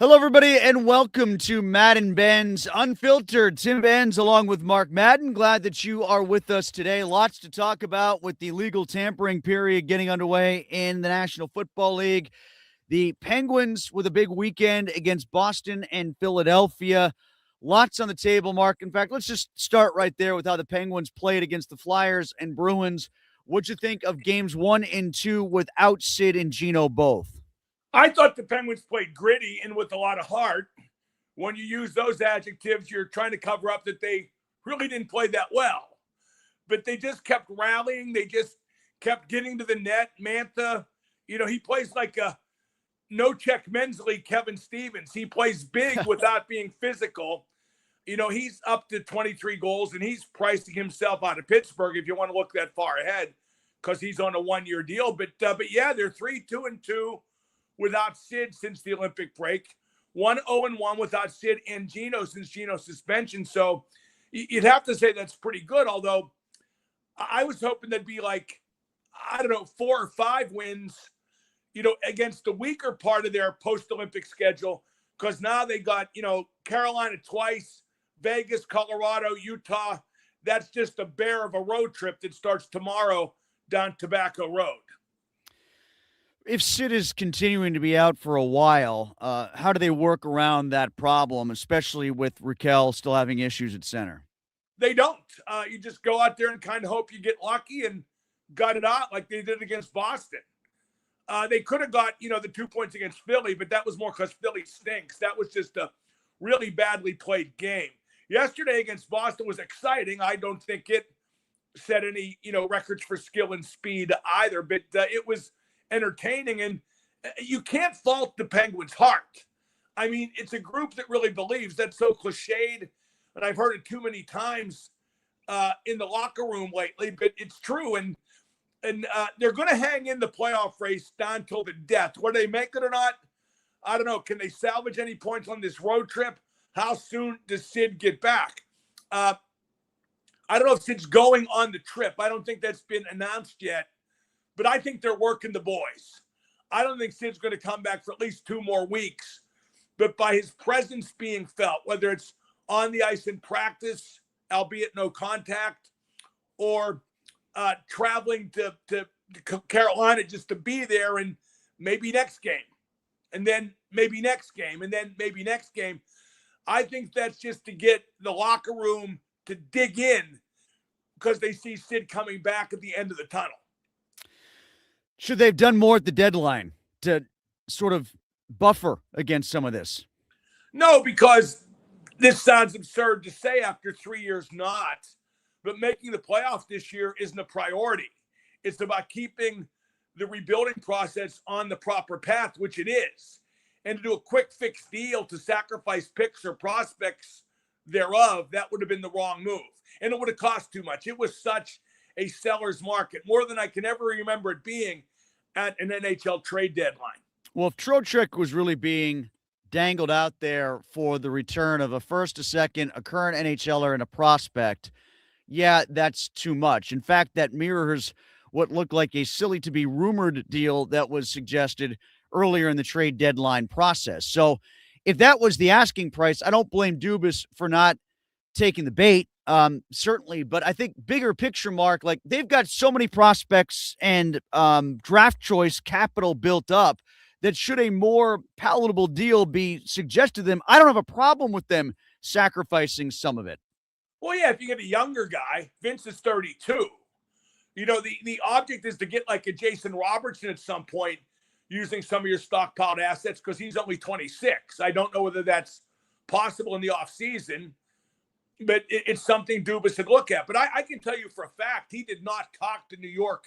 Hello, everybody, and welcome to Madden and Benz Unfiltered. Tim Benz along with Mark Madden. Glad that you are with us today. Lots to talk about with the legal tampering period getting underway in the National Football League. The Penguins with a big weekend against Boston and Philadelphia. Lots on the table, Mark. In fact, let's just start right there with how the Penguins played against the Flyers and Bruins. What'd you think of games 1 and 2 without Sid and Gino both? I thought the Penguins played gritty and with a lot of heart. When you use those adjectives, you're trying to cover up that they really didn't play that well. But they just kept rallying. They just kept getting to the net. Mantha, he plays like a no-check men's league Kevin Stevens. He plays big without being physical. He's up to 23 goals, and he's pricing himself out of Pittsburgh if you want to look that far ahead because he's on a one-year deal. But yeah, they're 3-2-2. Without Sid since the Olympic break, 1-0-1 without Sid and Gino since Gino's suspension. So you'd have to say that's pretty good, although I was hoping there'd be 4 or 5 wins, against the weaker part of their post-Olympic schedule, because now they got, Carolina twice, Vegas, Colorado, Utah. That's just a bear of a road trip that starts tomorrow down Tobacco Road. If Sid is continuing to be out for a while, how do they work around that problem, especially with Raquel still having issues at center? They don't. You just go out there and kind of hope you get lucky and gut it out like they did against Boston. They could have got, the 2 points against Philly, but that was more because Philly stinks. That was just a really badly played game. Yesterday against Boston was exciting. I don't think it set any, records for skill and speed either, but it was entertaining, and you can't fault the Penguins' heart. I mean, it's a group that really believes. That's so cliched, and I've heard it too many times in the locker room lately, but it's true, and they're going to hang in the playoff race down till the death. Whether they make it or not, I don't know. Can they salvage any points on this road trip? How soon does Sid get back? I don't know if Sid's going on the trip. I don't think that's been announced yet. But I think they're working the boys. I don't think Sid's going to come back for at least 2 more weeks. But by his presence being felt, whether it's on the ice in practice, albeit no contact, or traveling to Carolina just to be there, and maybe next game, and then maybe next game, and then maybe next game, I think that's just to get the locker room to dig in because they see Sid coming back at the end of the tunnel. Should they have done more at the deadline to sort of buffer against some of this? No, because this sounds absurd to say after 3 years not, but making the playoffs this year isn't a priority. It's about keeping the rebuilding process on the proper path, which it is. And to do a quick fix deal to sacrifice picks or prospects thereof, that would have been the wrong move. And it would have cost too much. It was such a seller's market, more than I can ever remember it being at an NHL trade deadline. Well, if Trocheck was really being dangled out there for the return of a first, a second, a current NHLer, and a prospect, yeah, that's too much. In fact, that mirrors what looked like a silly-to-be-rumored deal that was suggested earlier in the trade deadline process. So if that was the asking price, I don't blame Dubas for not taking the bait. Certainly, but I think bigger picture, Mark, like they've got so many prospects and draft choice capital built up that should a more palatable deal be suggested to them, I don't have a problem with them sacrificing some of it. Well, yeah, if you get a younger guy, Vince is 32. The object is to get like a Jason Robertson at some point using some of your stockpiled assets because he's only 26. I don't know whether that's possible in the offseason. But it's something Dubas should look at. But I can tell you for a fact, he did not talk to New York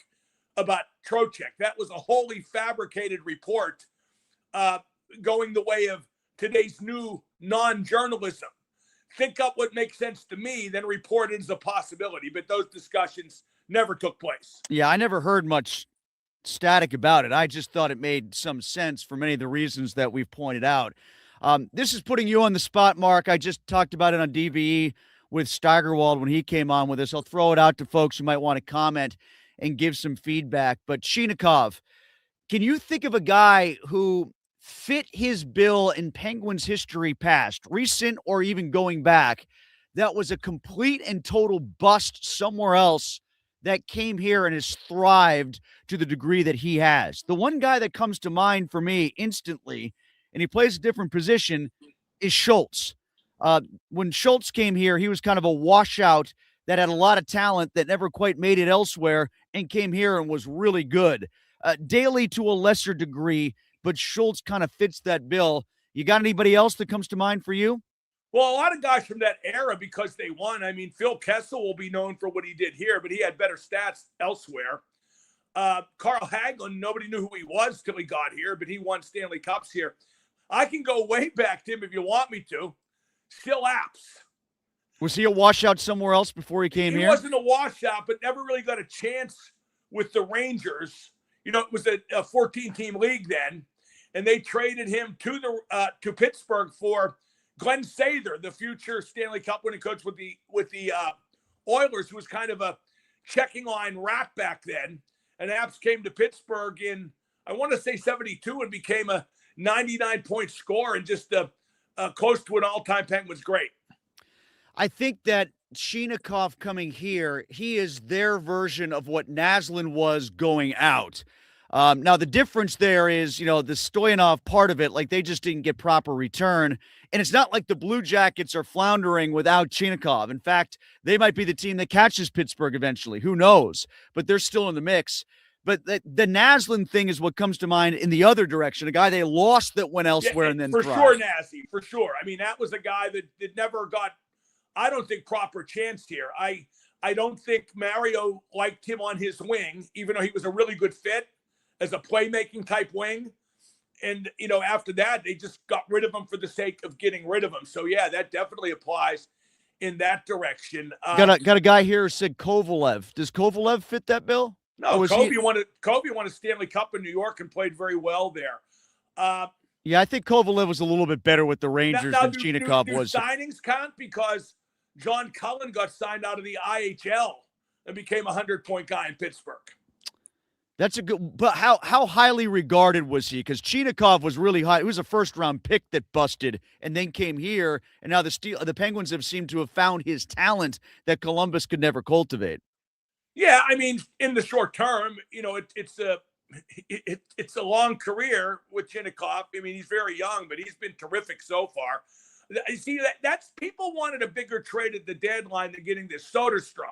about Trocheck. That was a wholly fabricated report going the way of today's new non-journalism. Think up what makes sense to me, then report it as a possibility. But those discussions never took place. Yeah, I never heard much static about it. I just thought it made some sense for many of the reasons that we've pointed out. This is putting you on the spot, Mark. I just talked about it on DVE with Steigerwald when he came on with us. I'll throw it out to folks who might want to comment and give some feedback. But Chinakhov, can you think of a guy who fit his bill in Penguins history past, recent or even going back, that was a complete and total bust somewhere else that came here and has thrived to the degree that he has? The one guy that comes to mind for me instantly, and he plays a different position, is Schultz. When Schultz came here, he was kind of a washout that had a lot of talent that never quite made it elsewhere and came here and was really good. Daly to a lesser degree, but Schultz kind of fits that bill. You got anybody else that comes to mind for you? Well, a lot of guys from that era because they won. I mean, Phil Kessel will be known for what he did here, but he had better stats elsewhere. Carl Hagelin, nobody knew who he was till he got here, but he won Stanley Cups here. I can go way back, Tim, if you want me to. Still Apps. Was he a washout somewhere else before he came here? He wasn't a washout, but never really got a chance with the Rangers. You know, it was a 14-team league then, and they traded him to Pittsburgh for Glenn Sather, the future Stanley Cup winning coach with the Oilers, who was kind of a checking line rat back then. And Apps came to Pittsburgh in, I want to say 72, and became a 99-point scorer and just close to an all-time Penguins great. I think that Chinakhov coming here, he is their version of what Naslin was going out. Now, the difference there is, the Stoyanov part of it, like they just didn't get proper return. And it's not like the Blue Jackets are floundering without Chinakhov. In fact, they might be the team that catches Pittsburgh eventually. Who knows? But they're still in the mix. But the Naslin thing is what comes to mind in the other direction, a guy they lost that went elsewhere and then for thrived. Sure, Nasty, for sure. I mean, that was a guy that never got, I don't think, proper chance here. I don't think Mario liked him on his wing, even though he was a really good fit as a playmaking type wing. And, after that, they just got rid of him for the sake of getting rid of him. So, yeah, that definitely applies in that direction. Got a guy here who said Kovalev. Does Kovalev fit that bill? No, Kobe won a Stanley Cup in New York and played very well there. Yeah, I think Kovalev was a little bit better with the Rangers than Chinakhov was. Signings count because John Cullen got signed out of the IHL and became a 100-point guy in Pittsburgh. That's a good, but how highly regarded was he? Because Chinakhov was really high. He was a first-round pick that busted and then came here, and now the Penguins have seemed to have found his talent that Columbus could never cultivate. Yeah, I mean, in the short term, it's a long career with Chinakhov. I mean, he's very young, but he's been terrific so far. You see, that's people wanted a bigger trade at the deadline than getting this Soderstrom.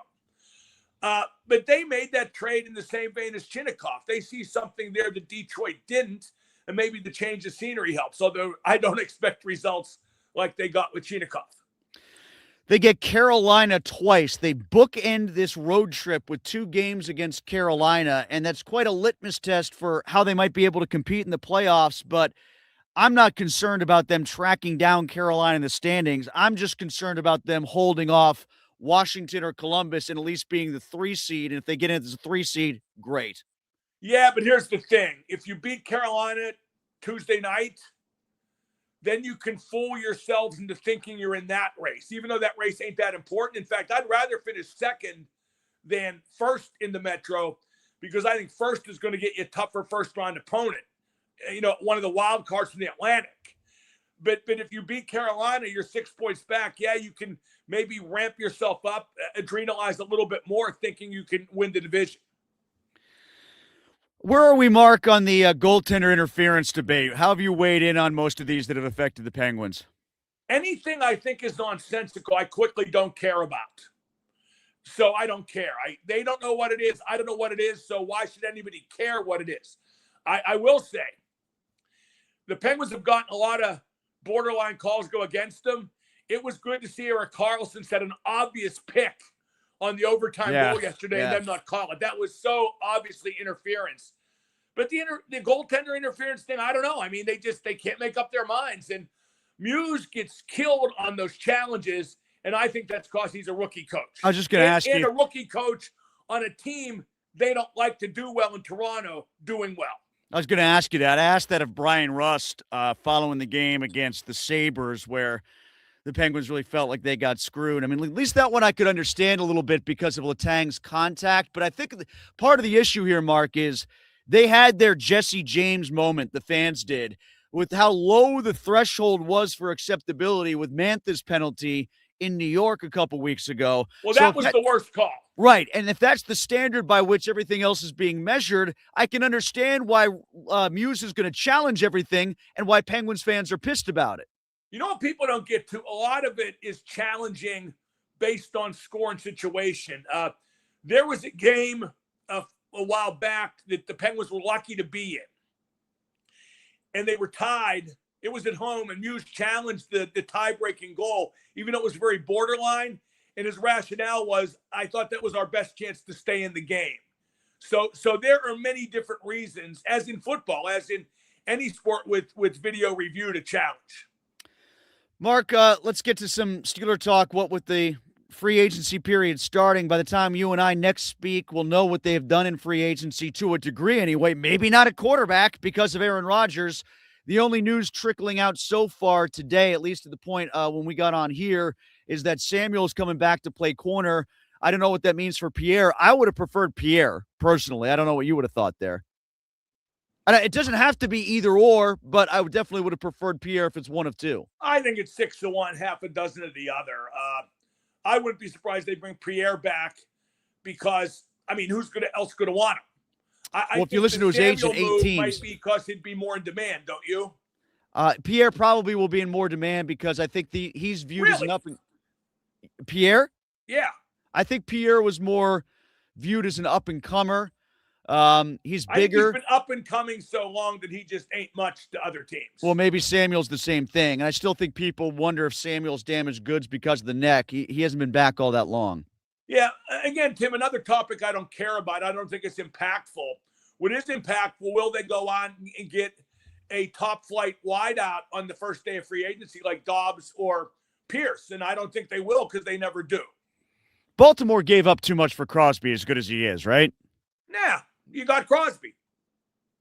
But they made that trade in the same vein as Chinakhov. They see something there that Detroit didn't, and maybe the change of scenery helps. Although I don't expect results like they got with Chinakhov. They get Carolina twice. They bookend this road trip with 2 games against Carolina, and that's quite a litmus test for how they might be able to compete in the playoffs. But I'm not concerned about them tracking down Carolina in the standings. I'm just concerned about them holding off Washington or Columbus and at least being the 3 seed. And if they get into the 3 seed, great. Yeah, but here's the thing. If you beat Carolina Tuesday night, then you can fool yourselves into thinking you're in that race, even though that race ain't that important. In fact, I'd rather finish second than first in the Metro because I think first is going to get you a tougher first-round opponent, one of the wild cards from the Atlantic. But if you beat Carolina, you're 6 points back. Yeah, you can maybe ramp yourself up, adrenalize a little bit more, thinking you can win the division. Where are we, Mark, on the goaltender interference debate? How have you weighed in on most of these that have affected the Penguins? Anything I think is nonsensical, I quickly don't care about. So I don't care. They don't know what it is. I don't know what it is. So why should anybody care what it is? I will say the Penguins have gotten a lot of borderline calls go against them. It was good to see Erik Karlsson set an obvious pick on the overtime goal yesterday and them not call it. That was so obviously interference. But the goaltender interference thing, I don't know. I mean, they can't make up their minds. And Muse gets killed on those challenges, and I think that's because he's a rookie coach. I was just going to ask you. And a rookie coach on a team they don't like to do well in Toronto doing well. I was going to ask you that. I asked that of Brian Rust following the game against the Sabres where the Penguins really felt like they got screwed. I mean, at least that one I could understand a little bit because of Letang's contact. But I think part of the issue here, Mark, is they had their Jesse James moment, the fans did, with how low the threshold was for acceptability with Mantha's penalty in New York a couple weeks ago. Well, So that was the worst call. Right. And if that's the standard by which everything else is being measured, I can understand why Muse is going to challenge everything and why Penguins fans are pissed about it. You know what people don't get to? A lot of it is challenging based on score and situation. There was a game a while back that the Penguins were lucky to be in, and they were tied. It was at home, and Muse challenged the tie-breaking goal, even though it was very borderline. And his rationale was, I thought that was our best chance to stay in the game. So there are many different reasons, as in football, as in any sport with video review, to challenge. Mark, let's get to some Steeler talk. What with the free agency period starting, by the time you and I next speak, we'll know what they have done in free agency to a degree anyway. Maybe not a quarterback because of Aaron Rodgers. The only news trickling out so far today, at least to the point when we got on here, is that Samuel's coming back to play corner. I don't know what that means for Pierre. I would have preferred Pierre, personally. I don't know what you would have thought there. It doesn't have to be either or, but I definitely would have preferred Pierre if it's one of two. I think it's 6-1, half a dozen of the other. I wouldn't be surprised they bring Pierre back because, I mean, who's else going to want him? Well, if you listen to his agent, 18 might be because he'd be more in demand, don't you? Pierre probably will be in more demand because I think he's viewed as an up. Pierre? Yeah. I think Pierre was more viewed as an up-and-comer. He's bigger. I think he's been up and coming so long that he just ain't much to other teams. Well, maybe Samuel's the same thing. And I still think people wonder if Samuel's damaged goods because of the neck. He hasn't been back all that long. Yeah. Again, Tim, another topic I don't care about. I don't think it's impactful. What is impactful, will they go on and get a top-flight wideout on the first day of free agency like Dobbs or Pierce? And I don't think they will because they never do. Baltimore gave up too much for Crosby, as good as he is, right? Nah. You got Crosby.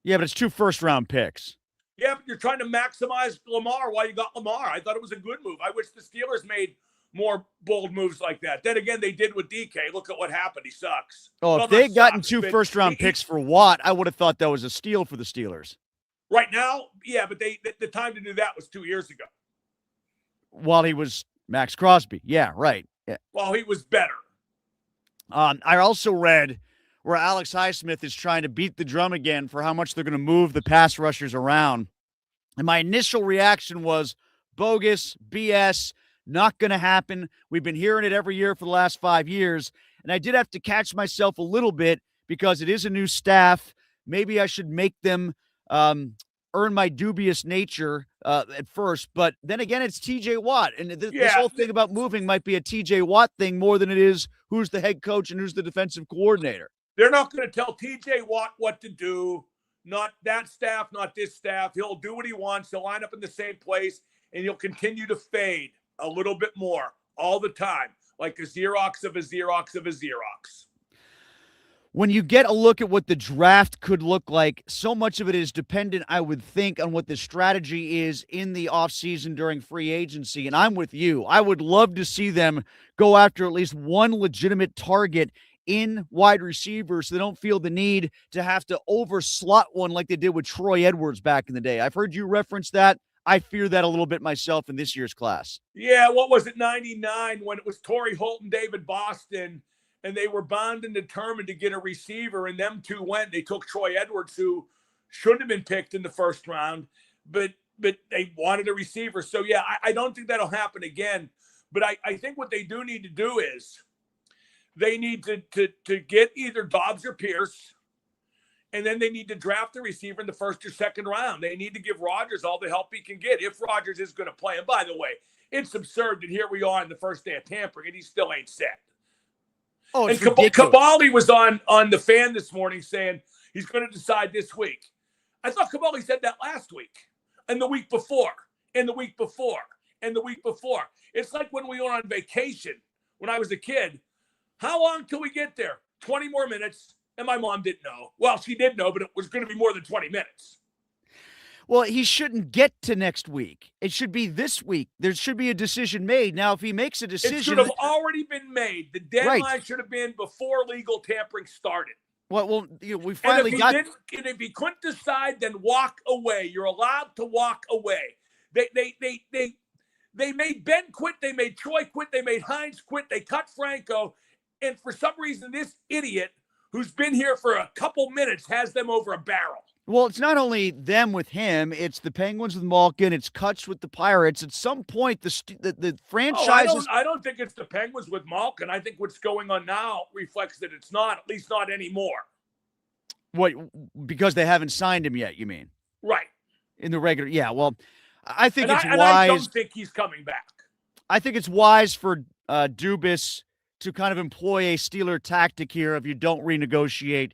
Yeah, but it's 2 first-round picks. Yeah, but you're trying to maximize Lamar while you got Lamar. I thought it was a good move. I wish the Steelers made more bold moves like that. Then again, they did with DK. Look at what happened. He sucks. Oh, if they had gotten 2 first-round picks for Watt, I would have thought that was a steal for the Steelers. Right now, yeah, but the time to do that was 2 years ago. While he was Max Crosby. Yeah, right. Yeah. While he was better. I also read where Alex Highsmith is trying to beat the drum again for how much they're going to move the pass rushers around. And my initial reaction was bogus, BS, not going to happen. We've been hearing it every year for the last 5 years. And I did have to catch myself a little bit because it is a new staff. Maybe I should make them earn my dubious nature at first. But then again, it's TJ Watt. And this whole thing about moving might be a TJ Watt thing more than it is who's the head coach and who's the defensive coordinator. They're not going to tell TJ Watt what to do. Not that staff, not this staff. He'll do what he wants. He'll line up in the same place, and he'll continue to fade a little bit more all the time, like a Xerox of a Xerox of a Xerox. When you get a look at what the draft could look like, so much of it is dependent, I would think, on what the strategy is in the offseason during free agency. And I'm with you. I would love to see them go after at least one legitimate target in wide receivers so they don't feel the need to have to overslot one like they did with Troy Edwards back in the day. I've heard you reference that. I fear that a little bit myself in this year's class. Yeah, what was it, 99, when it was Torrey Holt and David Boston, and they were bound and determined to get a receiver, and them two went. They took Troy Edwards, who shouldn't have been picked in the first round, but they wanted a receiver. So, yeah, I don't think that'll happen again. But I think what they do need to do is they need to get either Dobbs or Pierce, and then they need to draft the receiver in the first or second round. They need to give Rodgers all the help he can get if Rodgers is going to play. And by the way, it's absurd that here we are on the first day of tampering, and he still ain't set. Oh, and Cabali was on the Fan this morning saying he's going to decide this week. I thought Cabali said that last week, and the week before, and the week before, and the week before. It's like when we were on vacation when I was a kid. How long till we get there? 20 more minutes. And my mom didn't know. Well, she did know, but it was going to be more than 20 minutes. Well, he shouldn't get to next week. It should be this week. There should be a decision made. Now, if he makes a decision... It should have already been made. The deadline should have been before legal tampering started. We And finally got. if he couldn't decide, then walk away. You're allowed to walk away. They made Ben quit. They made Troy quit. They made Hines quit. They cut Franco. And for some reason, this idiot who's been here for a couple minutes has them over a barrel. Well, it's not only them with him; it's the Penguins with Malkin. It's Cutch with the Pirates. At some point, the franchise. I don't think it's the Penguins with Malkin. I think what's going on now reflects that it's not, at least not anymore. What? Because they haven't signed him yet? You mean? Right. In the regular? Yeah. Well, I think it's wise. I don't think he's coming back. I think it's wise for Dubas to kind of employ a Steeler tactic here if you don't renegotiate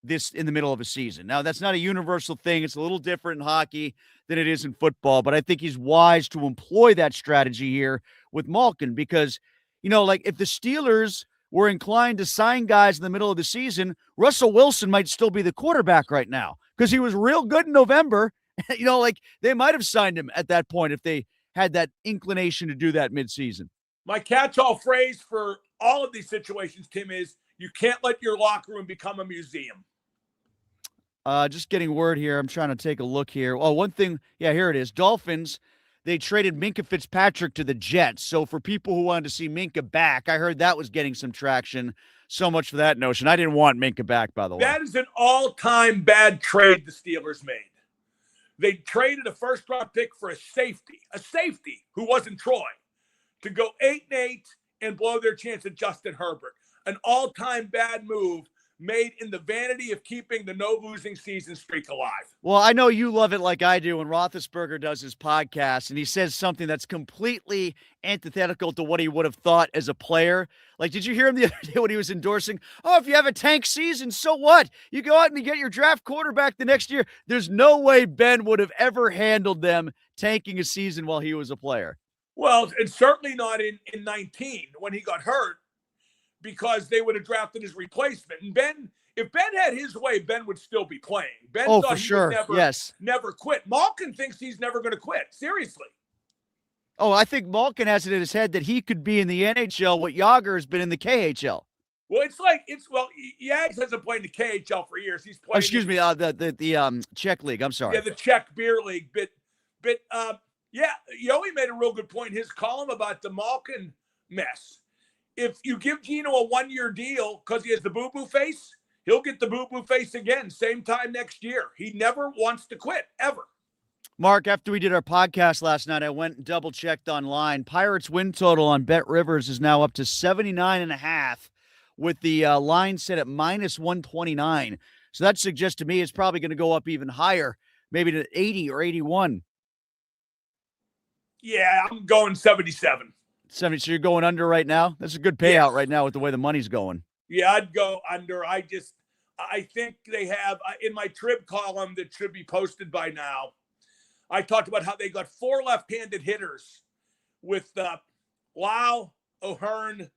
this in the middle of a season. Now, that's not a universal thing. It's a little different in hockey than it is in football, but I think he's wise to employ that strategy here with Malkin because, like if the Steelers were inclined to sign guys in the middle of the season, Russell Wilson might still be the quarterback right now because he was real good in November. They might have signed him at that point if they had that inclination to do that midseason. My catch-all phrase for all of these situations, Tim, is you can't let your locker room become a museum. Just getting word here. I'm trying to take a look here. Oh, one thing. Yeah, here it is. Dolphins, they traded Minkah Fitzpatrick to the Jets. So for people who wanted to see Minkah back, I heard that was getting some traction. So much for that notion. I didn't want Minkah back, by the way. That is an all-time bad trade the Steelers made. They traded a first-round pick for a safety who wasn't Troy, to go 8-8 and blow their chance at Justin Herbert. An all-time bad move made in the vanity of keeping the no-losing season streak alive. Well, I know you love it like I do when Roethlisberger does his podcast and he says something that's completely antithetical to what he would have thought as a player. Like, did you hear him the other day when he was endorsing, if you have a tank season, so what? You go out and you get your draft quarterback the next year. There's no way Ben would have ever handled them tanking a season while he was a player. Well, and certainly not in 19 when he got hurt, because they would have drafted his replacement. And Ben, if Ben had his way, Ben would still be playing. Ben thought for he sure. would never quit. Malkin thinks he's never going to quit. Seriously. Oh, I think Malkin has it in his head that he could be in the NHL what Yager has been in the KHL. Well, Yags hasn't played in the KHL for years. He's played. The Czech league. I'm sorry. Yeah, the Czech beer league. But Yoey made a real good point in his column about the Malkin mess. If you give Gino a 1-year deal because he has the boo-boo face, he'll get the boo-boo face again, same time next year. He never wants to quit, ever. Mark, after we did our podcast last night, I went and double-checked online. Pirates win total on Bet Rivers is now up to 79.5 with the line set at -129. So that suggests to me it's probably going to go up even higher, maybe to 80 or 81. Yeah, I'm going 77. 70. So you're going under right now? That's a good payout right now with the way the money's going. Yeah, I'd go under. I think they have, in my Trib column that should be posted by now, I talked about how they got 4 left-handed hitters with Lau, O'Hearn,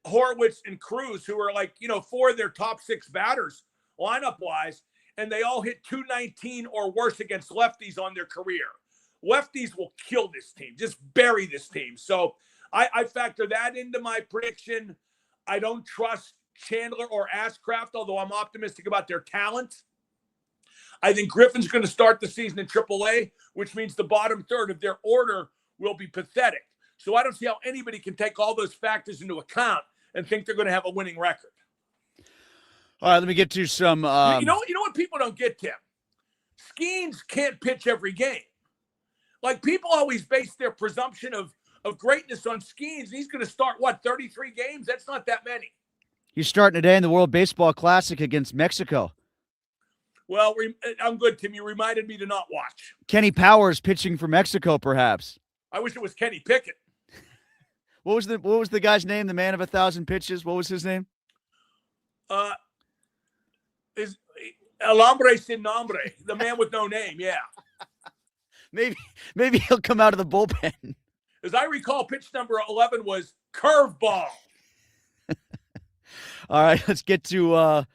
Horwitz, and Cruz, who are 4 of their top 6 batters lineup-wise, and they all hit .219 or worse against lefties on their career. Lefties will kill this team, just bury this team. So I factor that into my prediction. I don't trust Chandler or Ashcraft, although I'm optimistic about their talent. I think Griffin's going to start the season in AAA, which means the bottom third of their order will be pathetic. So I don't see how anybody can take all those factors into account and think they're going to have a winning record. All right, let me get to some. You know what people don't get, Tim? Skeens can't pitch every game. People always base their presumption of greatness on Skeens. He's going to start, 33 games? That's not that many. He's starting today in the World Baseball Classic against Mexico. Well, I'm good, Tim. You reminded me to not watch. Kenny Powers pitching for Mexico, perhaps. I wish it was Kenny Pickett. What was the guy's name? The man of 1,000 pitches. What was his name? Is El Hombre Sin Nombre, the man with no name. Yeah. Maybe he'll come out of the bullpen. As I recall, pitch number 11 was curveball. All right, let's get to a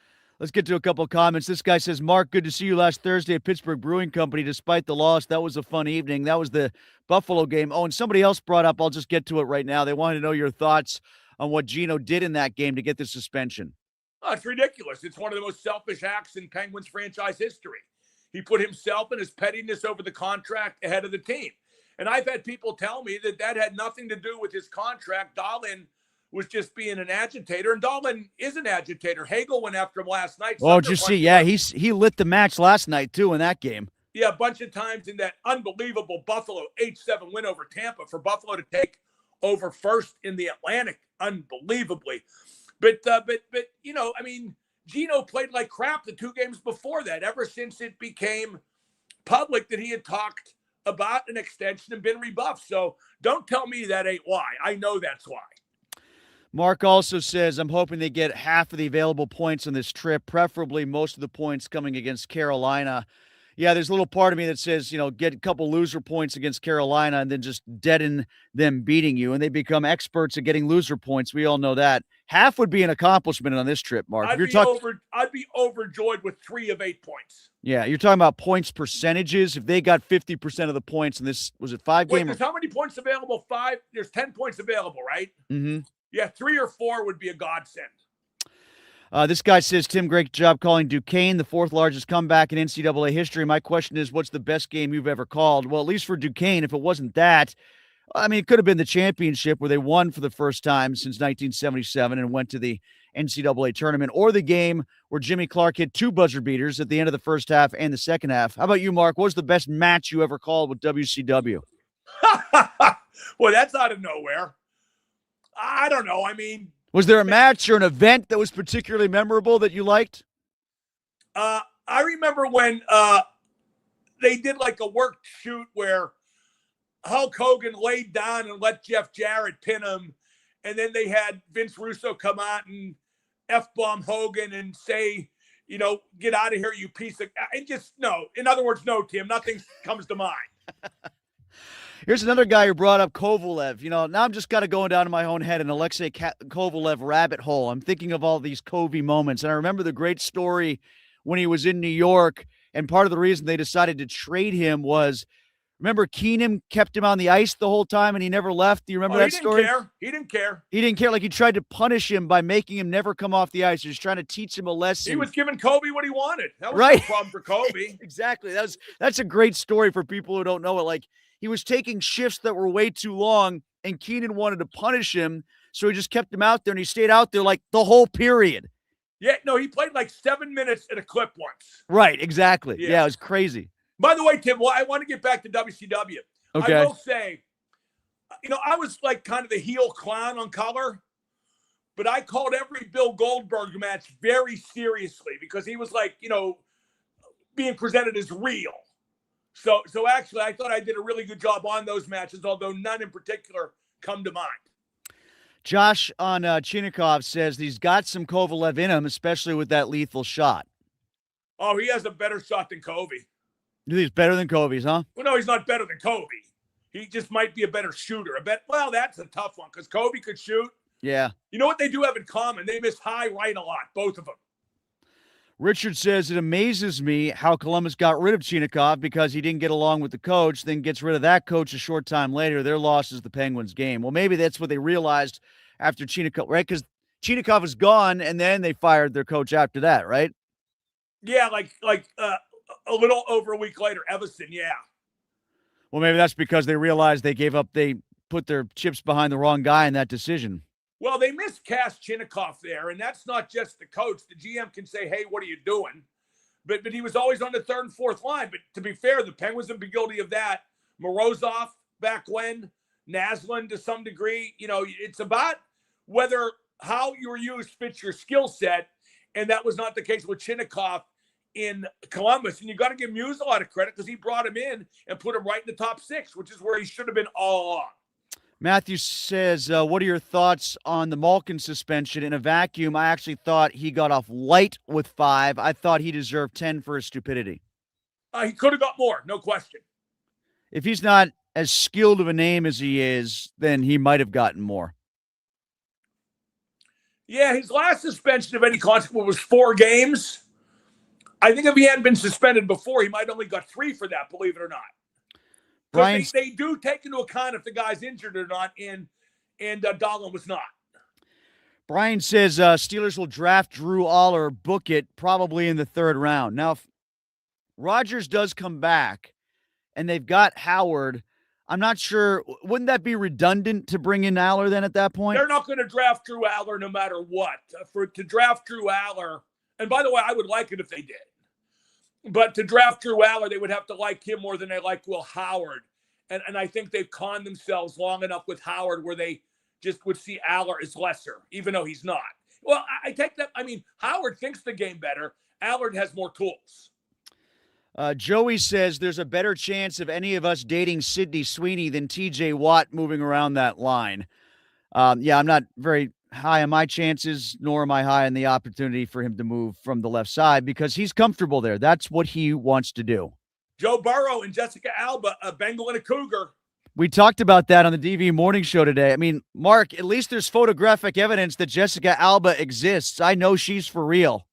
couple of comments. This guy says, Mark, good to see you last Thursday at Pittsburgh Brewing Company. Despite the loss, that was a fun evening. That was the Buffalo game. Oh, and somebody else brought up, I'll just get to it right now. They wanted to know your thoughts on what Gino did in that game to get the suspension. Oh, it's ridiculous. It's one of the most selfish acts in Penguins franchise history. He put himself and his pettiness over the contract ahead of the team. And I've had people tell me that that had nothing to do with his contract. Dahlin was just being an agitator, and Dahlin is an agitator. Hagel went after him last night. Oh, did you see? Yeah, he lit the match last night, too, in that game. Yeah, a bunch of times in that unbelievable Buffalo 8-7 win over Tampa for Buffalo to take over first in the Atlantic, unbelievably. But you know, I mean, Gino played like crap the 2 games before that, ever since it became public that he had talked about an extension and been rebuffed. So don't tell me that ain't why. I know that's why. Mark also says, I'm hoping they get half of the available points on this trip, preferably most of the points coming against Carolina. Yeah, there's a little part of me that says, you know, get a couple loser points against Carolina and then just deaden them beating you, and they become experts at getting loser points. We all know that. Half would be an accomplishment on this trip, Mark. I'd be overjoyed with 3 of 8 points. Yeah, you're talking about points percentages. If they got 50% of the points, and this was it 5 Wait, game? there's how many points available? 5? There's 10 points available, right? Mm-hmm. Yeah, 3 or 4 would be a godsend. This guy says, Tim, great job calling Duquesne the 4th largest comeback in NCAA history. My question is, what's the best game you've ever called? Well, at least for Duquesne, if it wasn't that, I mean, it could have been the championship where they won for the first time since 1977 and went to the NCAA tournament, or the game where Jimmy Clark hit 2 buzzer beaters at the end of the first half and the second half. How about you, Mark? What was the best match you ever called with WCW? Well, that's out of nowhere. I don't know. I mean, was there a match or an event that was particularly memorable that you liked? I remember when they did like a work shoot where Hulk Hogan laid down and let Jeff Jarrett pin him. And then they had Vince Russo come out and F-bomb Hogan and say, you know, get out of here, you piece of... And just, no. In other words, no, Tim. Nothing comes to mind. Here's another guy who brought up Kovalev. You know, now I'm just kind of going down in my own head an Alexei Kovalev rabbit hole. I'm thinking of all these Kovy moments. And I remember the great story when he was in New York. And part of the reason they decided to trade him was, remember Keenan kept him on the ice the whole time and he never left? Do you remember that story? He didn't care. He didn't care. Like, he tried to punish him by making him never come off the ice. He was trying to teach him a lesson. He was giving Kobe what he wanted. That was right. No problem for Kobe. Exactly. That's a great story for people who don't know it. Like, he was taking shifts that were way too long, and Keenan wanted to punish him, so he just kept him out there, and he stayed out there like the whole period. Yeah, no, he played like 7 minutes at a clip once. Right, exactly. Yeah, it was crazy. By the way, Tim, I want to get back to WCW. Okay. I will say, you know, I was like kind of the heel clown on color, but I called every Bill Goldberg match very seriously because he was like, you know, being presented as real. So actually, I thought I did a really good job on those matches, although none in particular come to mind. Josh on Chinnikov says he's got some Kovalev in him, especially with that lethal shot. Oh, he has a better shot than Kobe. You think he's better than Kobe's, huh? Well, no, he's not better than Kobe. He just might be a better shooter. Well, that's a tough one because Kobe could shoot. Yeah. You know what they do have in common? They miss high right a lot, both of them. Richard says, it amazes me how Columbus got rid of Chinnikov because he didn't get along with the coach, then gets rid of that coach a short time later. Their loss is the Penguins' game. Well, maybe that's what they realized after Chinnikov, right? Because Chinnikov is gone, and then they fired their coach after that, right? Yeah, like a little over a week later, Everson, yeah. Well, maybe that's because they realized they put their chips behind the wrong guy in that decision. Well, they miscast Chinnikov there, and that's not just the coach. The GM can say, hey, what are you doing? But he was always on the 3rd and 4th line. But to be fair, the Penguins have been guilty of that. Morozov back when, Naslin to some degree. You know, it's about whether how you were used fits your skill set, and that was not the case with Chinnikov in Columbus. And you got to give Muse a lot of credit because he brought him in and put him right in the top 6, which is where he should have been all along. Matthew says, what are your thoughts on the Malkin suspension? In a vacuum, I actually thought he got off light with 5. I thought he deserved 10 for his stupidity. He could have got more, no question. If he's not as skilled of a name as he is, then he might have gotten more. Yeah, his last suspension of any consequence was 4 games. I think if he hadn't been suspended before, he might only got 3 for that, believe it or not. Because they do take into account if the guy's injured or not, and Dahlin was not. Brian says Steelers will draft Drew Aller, book it probably in the third round. Now, if Rodgers does come back and they've got Howard, I'm not sure. Wouldn't that be redundant to bring in Aller then at that point? They're not going to draft Drew Aller no matter what. To draft Drew Aller, and by the way, I would like it if they did. But to draft Drew Aller, they would have to like him more than they like Will Howard. And I think they've conned themselves long enough with Howard where they just would see Aller as lesser, even though he's not. Well, I take that. I mean, Howard thinks the game better. Allard has more tools. Joey says there's a better chance of any of us dating Sidney Sweeney than TJ Watt moving around that line. Yeah, I'm not very high on my chances, nor am I high on the opportunity for him to move from the left side because he's comfortable there. That's what he wants to do. Joe Burrow and Jessica Alba, a Bengal and a Cougar. We talked about that on the DV Morning Show today. I mean, Mark, at least there's photographic evidence that Jessica Alba exists. I know she's for real.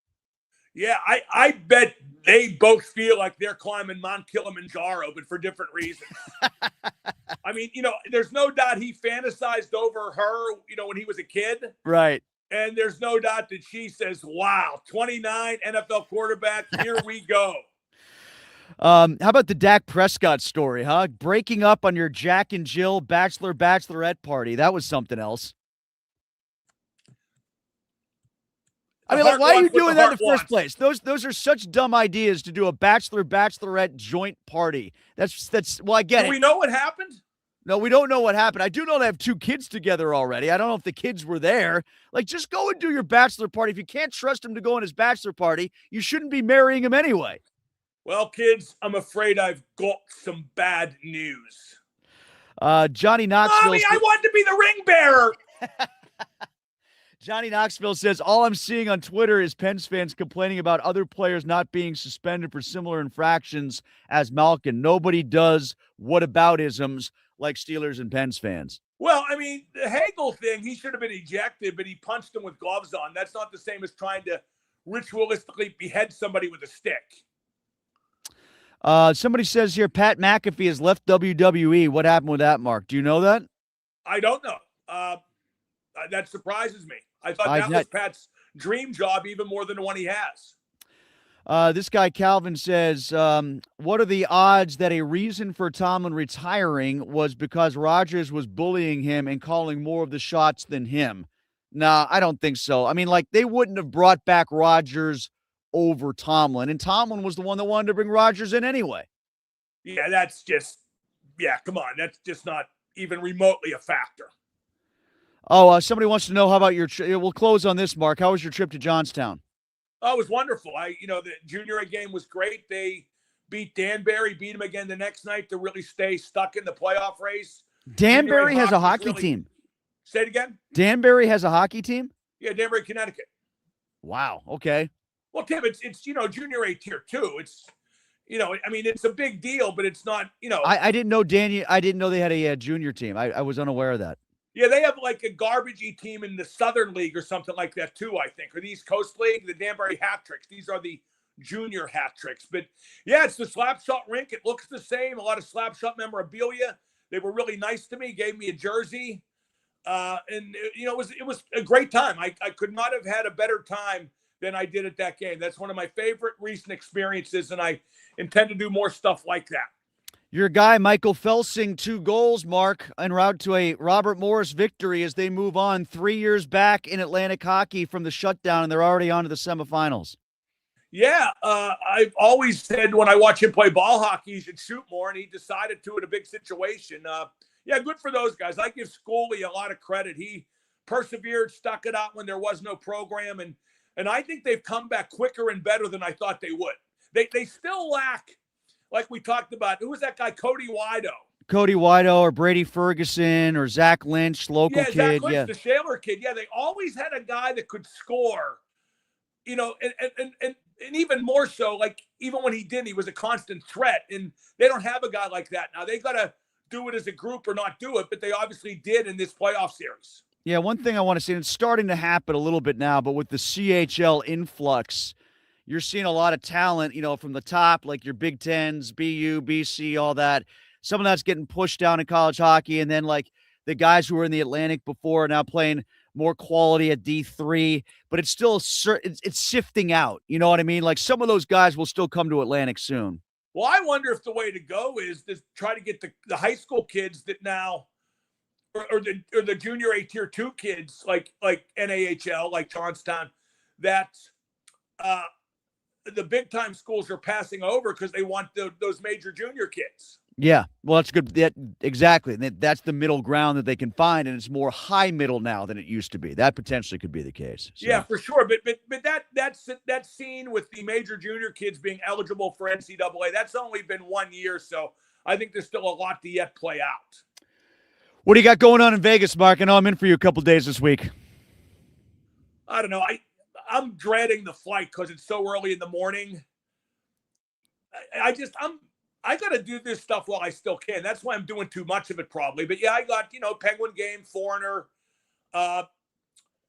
Yeah, I bet they both feel like they're climbing Mount Kilimanjaro, but for different reasons. I mean, there's no doubt he fantasized over her, when he was a kid. Right. And there's no doubt that she says, wow, 29 NFL quarterback, here we go. How about the Dak Prescott story, huh? Breaking up on your Jack and Jill bachelorette party. That was something else. I mean, why are you doing that in the first place? Those are such dumb ideas to do a bachelorette joint party. Well, I get it. Do we know what happened? No, we don't know what happened. I do know they have 2 kids together already. I don't know if the kids were there. Just go and do your bachelor party. If you can't trust him to go on his bachelor party, you shouldn't be marrying him anyway. Well, kids, I'm afraid I've got some bad news. Johnny Knoxville. Mommy, I want to be the ring bearer. Johnny Knoxville says, all I'm seeing on Twitter is Pens fans complaining about other players not being suspended for similar infractions as Malkin. Nobody does whataboutisms like Steelers and Pens fans. Well, I mean, the Hagel thing, he should have been ejected, but he punched him with gloves on. That's not the same as trying to ritualistically behead somebody with a stick. Somebody says here, Pat McAfee has left WWE. What happened with that, Mark? Do you know that? I don't know. That surprises me. I thought that was Pat's dream job even more than the one he has. This guy, Calvin, says, what are the odds that a reason for Tomlin retiring was because Rodgers was bullying him and calling more of the shots than him? Nah, I don't think so. I mean, they wouldn't have brought back Rodgers over Tomlin, and Tomlin was the one that wanted to bring Rodgers in anyway. Yeah, come on. That's just not even remotely a factor. Oh, somebody wants to know, how about your we'll close on this, Mark. How was your trip to Johnstown? Oh, it was wonderful. The junior A game was great. They beat Danbury, beat them again the next night to really stay stuck in the playoff race. Danbury has a hockey team. Say it again? Danbury has a hockey team? Yeah, Danbury, Connecticut. Wow. Okay. Well, Tim, it's junior A tier 2. It's I mean, it's a big deal, but it's not, I didn't know I didn't know they had a junior team. I was unaware of that. Yeah, they have a garbagey team in the Southern League or something like that too, I think. Or the East Coast League, the Danbury Hat Tricks. These are the junior hat tricks. But yeah, it's the Slapshot rink. It looks the same. A lot of Slapshot memorabilia. They were really nice to me, gave me a jersey. And it was a great time. I could not have had a better time than I did at that game. That's one of my favorite recent experiences, and I intend to do more stuff like that. Your guy, Michael Felsing, 2 goals, Mark, en route to a Robert Morris victory as they move on 3 years back in Atlantic hockey from the shutdown, and they're already on to the semifinals. Yeah, I've always said when I watch him play ball hockey, he should shoot more, and he decided to in a big situation. Yeah, good for those guys. I give Scully a lot of credit. He persevered, stuck it out when there was no program, and I think they've come back quicker and better than I thought they would. They still lack, like we talked about, who was that guy, Cody Wido or Brady Ferguson or Zach Lynch, local kid. Zach Lynch, the Shaler kid. Yeah, they always had a guy that could score, and even more so, even when he didn't, he was a constant threat. And they don't have a guy like that now. They got to do it as a group or not do it, but they obviously did in this playoff series. Yeah, one thing I want to say, and it's starting to happen a little bit now, but with the CHL influx, you're seeing a lot of talent, from the top, like your Big Tens, BU, BC, all that. Some of that's getting pushed down in college hockey, and then the guys who were in the Atlantic before are now playing more quality at D3, but it's still it's sifting out. You know what I mean? Like some of those guys will still come to Atlantic soon. Well, I wonder if the way to go is to try to get the high school kids that now, or the junior A tier 2 kids like NAHL, like Johnstown, that the big time schools are passing over because they want those major junior kids. Yeah, well, that's good. Exactly. That's the middle ground that they can find, and it's more high middle now than it used to be. That potentially could be the case. So. Yeah, for sure. But that scene with the major junior kids being eligible for NCAA, that's only been 1 year, so I think there's still a lot to yet play out. What do you got going on in Vegas, Mark? I know I'm in for you a couple days this week. I don't know. I'm dreading the flight because it's so early in the morning. I got to do this stuff while I still can. That's why I'm doing too much of it probably. But yeah, I got, Penguin game, Foreigner,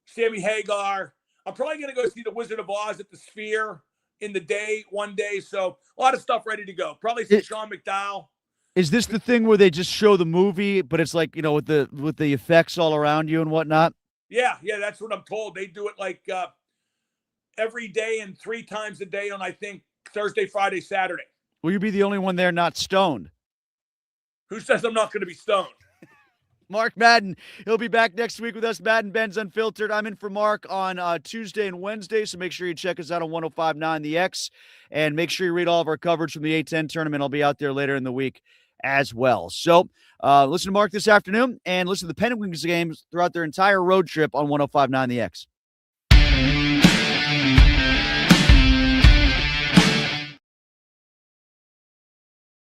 Sammy Hagar. I'm probably going to go see the Wizard of Oz at the Sphere in the day, one day. So a lot of stuff ready to go. Probably see Sean McDowell. Is this the thing where they just show the movie, but it's like, with the effects all around you and whatnot? Yeah, that's what I'm told. They do it like every day and 3 times a day on, I think, Thursday, Friday, Saturday. Will you be the only one there not stoned? Who says I'm not going to be stoned? Mark Madden. He'll be back next week with us, Madden and Benz Unfiltered. I'm in for Mark on Tuesday and Wednesday, so make sure you check us out on 105.9 The X, and make sure you read all of our coverage from the A10 tournament. I'll be out there later in the week as well. So listen to Mark this afternoon, and listen to the Penguins games throughout their entire road trip on 105.9 The X.